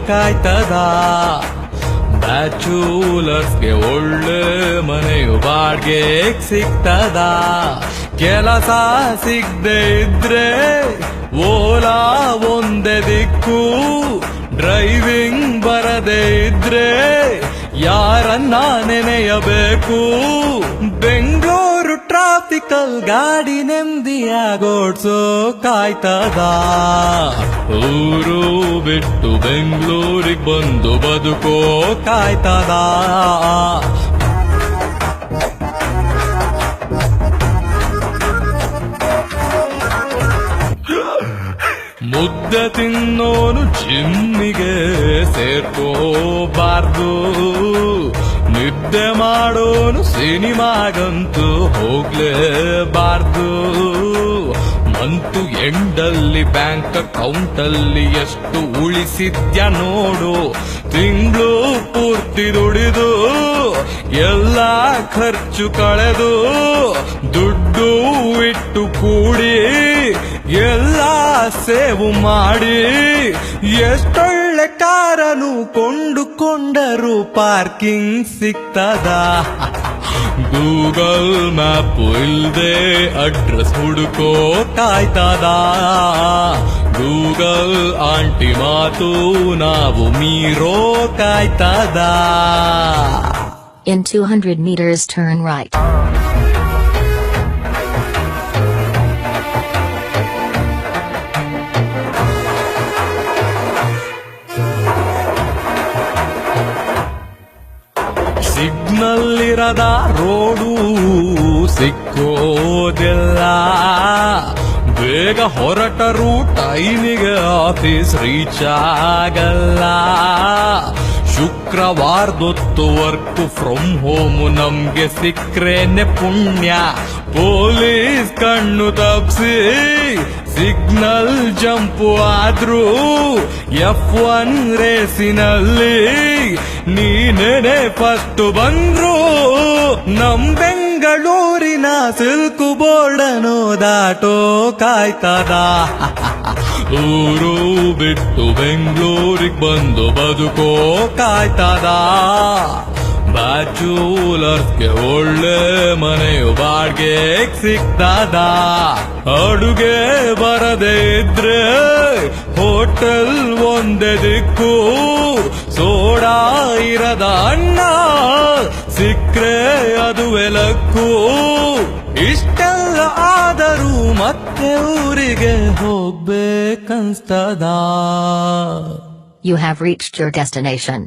ಕಾಯ್ತದ. ಬ್ಯಾಚುಲರ್ಸ್ಗೆ ಒಳ್ಳೆ ಮನೆಯು ಬಾಡ್ಗೆ ಸಿಗ್ತದ. ಕೆಲಸ ಸಿಗದೆ ಇದ್ರೆ ಓಲಾ ಒಂದೇ ದಿಕ್ಕು. ಡ್ರೈವಿಂಗ್ ಬರದೆ ಇದ್ರೆ ಯಾರನ್ನ ನೆನೆಯಬೇಕು. ಬೆಂಗಳೂರು ಟ್ರಾಫಿಕಲ್ ಗಾಡಿ ನೆಮ್ಮದಿಯಾಗೋಡ್ಸೋ ಕಾಯ್ತದ. ಊರು ಬಿಟ್ಟು ಬೆಂಗಳೂರಿಗೆ ಬಂದು ಬದುಕೋ ಕಾಯ್ತದ. ಮುದ್ದೆ ತಿನ್ನೋನು ಜಿಮ್ಮಿಗೆ ಸೇರ್ಕೋಬಾರ್ದು. ನಿದ್ದೆ ಮಾಡೋನು ಸಿನಿಮಾಗಂತೂ ಹೋಗ್ಲೇಬಾರ್ದು. ಮಂತು ಎಂಡಲ್ಲಿ ಬ್ಯಾಂಕ್ ಅಕೌಂಟಲ್ಲಿ ಎಷ್ಟು ಉಳಿಸಿದ್ಯ ನೋಡು. ತಿಂಗಳು ಪೂರ್ತಿ ದುಡಿದು ಎಲ್ಲ ಖರ್ಚು ಕಳೆದು ದುಡ್ಡು ಇಟ್ಟು ಕೂಡಿ ಎಲ್ಲ ಸೇವು ಮಾಡಿ ಎಷ್ಟೊಳ್ಳೆ ಕಾರನು ಕೊಂಡುಕೊಂಡರು ಪಾರ್ಕಿಂಗ್ ಸಿಗ್ತದ. ಗೂಗಲ್ ಮ್ಯಾಪ್ ಇಲ್ದೆ ಅಡ್ರೆಸ್ ಹುಡುಕೋ ಕಾಯ್ತದ. ಗೂಗಲ್ ಆಂಟಿ ಮಾತು ನಾವು ಮೀರೋ ಕಾಯ್ತದ. In 200 meters turn right. Signal ಇರದ ರೋಡು ಸಿಕ್ಕೋದಿಲ್ಲ. ಬೇಗ ಹೊರಟರು ಟೈಮಿಗೆ ಆಫೀಸ್ ರೀಚ್ ಆಗಲ್ಲ. ಶುಕ್ರವಾರದೊತ್ತು ವರ್ಕ್ ಫ್ರಮ್ ಹೋಮ್ ನಮ್ಗೆ ಸಿಕ್ರೇನೆ ಪುಣ್ಯ. ಪೊಲೀಸ್ ಕಣ್ಣು ತಪ್ಸಿ ಸಿಗ್ನಲ್ ಜಂಪ್ ಆದ್ರು F1 ರೇಸಿನಲ್ಲಿ ನೀನೇನೆ ಫಸ್ಟ್ ಬಂದ್ರು. ನಮ್ ಬೆಂಗಳೂರಿನ ಸಿಲ್ಕು ಬೋರ್ಡನು ದಾಟೋ ಕಾಯ್ತದ. ಊರು ಬಿಟ್ಟು ಬೆಂಗಳೂರಿಗೆ ಬಂದು ಬದುಕೋ ಕಾಯ್ತದ. ಬ್ಯಾಚುಲರ್ಸ್ಗೆ ಒಳ್ಳೆ ಮನೆಯು ಬಾಡ್ಗೆ ಸಿಗ್ತದ. ಅಡುಗೆ ಬರದೆ ಇದ್ರೆ ಹೋಟೆಲ್ ಒಂದೇ ದಿಕ್ಕು. ಸೋಡಾ ಇರದ ಅನ್ನ ಸಿಕ್ರೆ ಅದುವೆ ಲಕ್ಕು. ಇಷ್ಟೆಲ್ಲ ಆದರೂ ಮತ್ತೆ ಊರಿಗೆ ಹೋಗ್ಬೇಕನ್ಸ್ತದ. You have reached your destination.